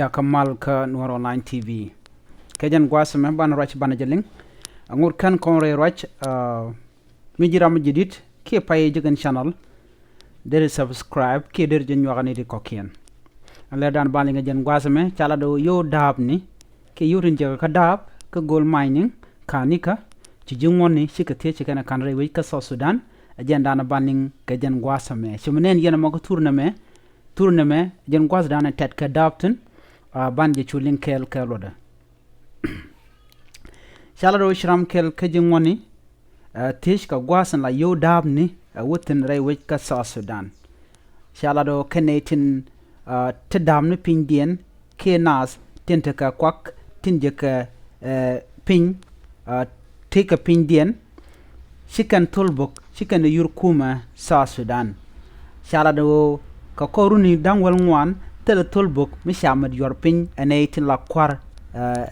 kamal ka Nuer online TV kejan gwasme ban rach ban jeling ngur kan konre rach mijiram jidit ke pay jigen channel der subscribe ke der jen wagani di kokien ala dan ban nga jen gwasme chala do yo dab ni ke yurin je ka dab ka gold mining kanika ci jingoni sikate ci kana kan rewe ka South Sudan agenda na banning ke jen gwasme chimenen yena mako tournament jen gwas dana tet ka dabten banje chulin kel keloda shalaro shram kel kejingoni tish ka gwasan la yo dabni wutin rewe ka South Sudan shalado kenetin tedamni pindien kenas tentaka kwak tinjeka pin take a pindien shikan tulbuk shikan yur kuumɛ South Sudan shalado ka koruni dangwal ngwan tele tulbuk mi shamad yor pin anatin la kwar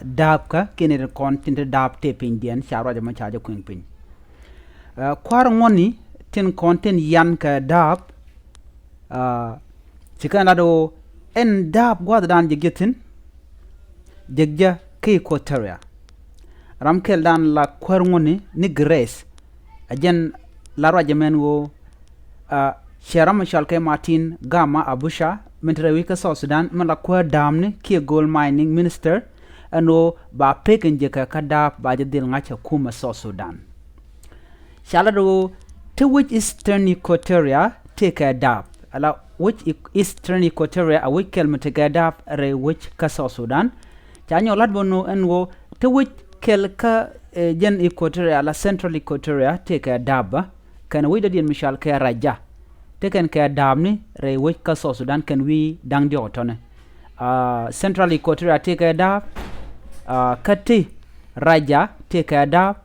dabka kene kon tinte dab te pindien sharo jama chaja queen pin kwar ngoni tin konten yan ka dab chikana do en dab gwad dan jigetin jegja ke kotaria ramkel dan la kwar ngoni ni grace ajen la rajamen wo Sharam Shalke Martin Gama Abusha Mentrewika South Sudan Malakwa Damni Kia Gold Mining Minister ano ba pekin jeka kada ba jadil ngacha kuumɛ South Sudan Shalado to which Eastern Equatoria take a dab ala which Eastern Equatoria a which kel take dab re which ka South Sudan chanyo ladbono enwo to which kel ka jen Equatoria la Central Equatoria take a dab kan we dadin Michal ka raja teken ka damni re which ka South Sudan can we dang di otone Central Equatoria take a dab kati raja take a dab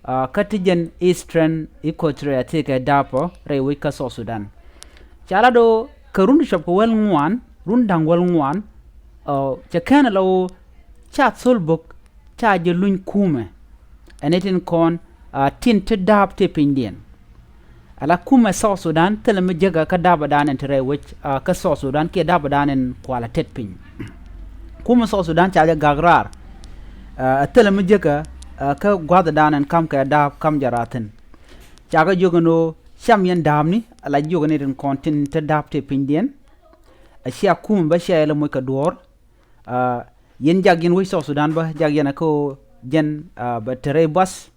kati jen Eastern Equatoria take a dab re which ka South Sudan chala do karun shop wel ngwan rundang wel ngwan chakana lo chat solbuk cha je luñ kuumɛ anetin kon tin te dab te pindien ala kuumɛ South Sudan teleme jega ka daba danen tere which ka South Sudan ke daba danen kwala tet pin kuumɛ South Sudan chaja gagrar teleme jega ka gwada danen kam ka dab kam jaraten chaga jogano sham yen damni ala jogane den kontin te dab te pindien ashia kuumɛ ba shayela moy ka dor yen jagyen wi South Sudan ba jagyen ko jen ba tere bas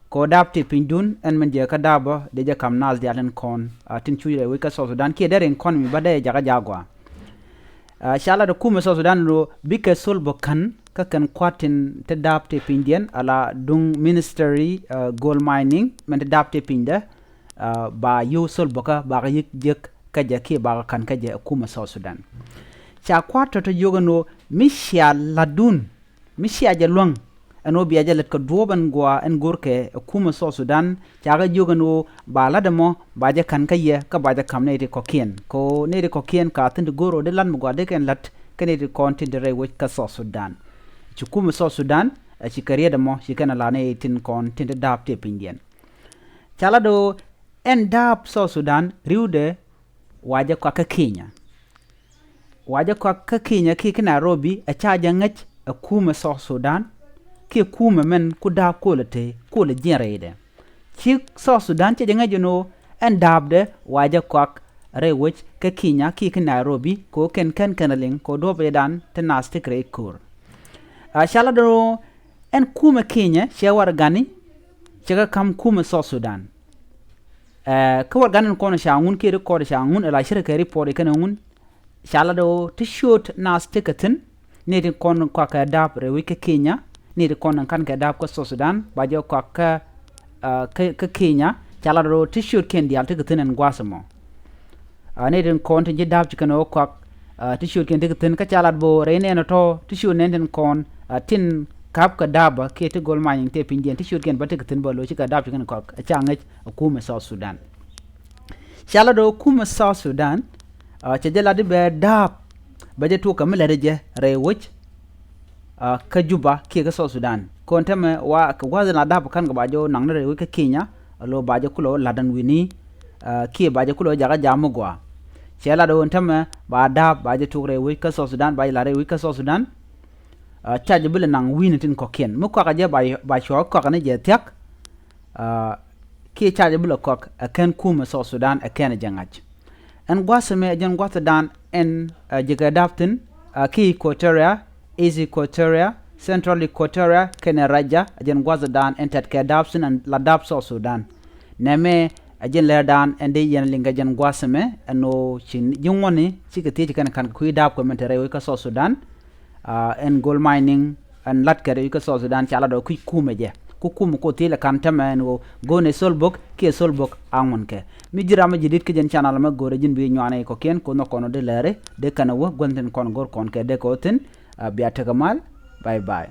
ko dapte pindun en men je ka daba de je kam nas de alen kon tin chuire we ka South Sudan ke deren kon mi bade jaga jagwa shala de kuumɛ South Sudan ro bike solbo kan ka kan kwatin te dapte pindien ala dung ministry gold mining men te dapte pinda ba yo solbo ka ba yik jek ka je ke ba kan ka je kuumɛ South Sudan cha kwato to jogano mishia ladun mishia je long ano biya jalet ko doban gwa en gorke kuumɛ South Sudan chaga jogano bala demo baje kan kaye ka baje kamne de kokien ko ne de kokien ka tin goro de lan gwa de ken lat kene de kontin de rewe ka South Sudan ci kuumɛ South Sudan ci kariya demo ci kana la ne tin kontin de dab te pindien chala do en dab South Sudan riude waje ko ka Kenya waje ko ka Kenya ki Nairobi a chaja ngach kuumɛ South Sudan ke kuumɛ men ku dab ko le jenrede ci South Sudan ci nga jono en dabde waje kwak rewich ke Kenya ki Nairobi ko ken kanaling ko dobe dan tenastik re kur shala do en kuumɛ Kenya ci war gani ci ga kam kuumɛ South Sudan ko war ganin ko na shangun ke record shangun ala shirka report kana ngun shala do to shoot nastikatin ne de kon kwa ka dab rewich ke Kenya ni de kon kan ka dab ko South Sudan ba jo ko ka Kenya chala ro t-shirt ken dial te gtenen gwasamo ne den kon te dab chikano ko t-shirt ken te gten ka chala bo rene no to t-shirt nen kon tin kap ka daba ke te gold mining te pindien t-shirt ken ba te gten bo lo chika dab chikan ko change kuumɛ South Sudan chala do kuumɛ South Sudan che jela de be dab ba je to kamela je rewich ka Juba ke ga South Sudan kon teme wa ka gwaza na dab kan ga bajo nang ne ka Kenya lo bajo kulo ladan wini ke bajo kulo jaga jamu gwa chela do ntama ba dab ba je tugre wi ka so Sudan ba lare wi ka so Sudan charge bile nang win tin ko ken mu ko ka je ba sho ko ne je tek ki charge bile ko ken kuumɛ so Sudan ken jangach en gwasme jen gwata dan en jiga daftin ki Equatoria, East Equatoria, Central Equatoria, Kenya Raja, jen gwaza dan entet ke dapsin and la dap so Sudan. Neme jen Läär dan ende yen linga jen gwasme no chin jingwoni chikati kan kui dap ko mentere wi ka so Sudan en gold mining and latkere wi ka so Sudan chala do kui kuumɛ je. Ku kuumɛ ko tele kan tamen wo gone solbok ke solbok angon ke. Mi jirama jidit ke jen channel ma gore jin bi nyane ko ken ko no kono de Läär de kana wo gonten kon gor kon ke de ko ten biya tagamal bye bye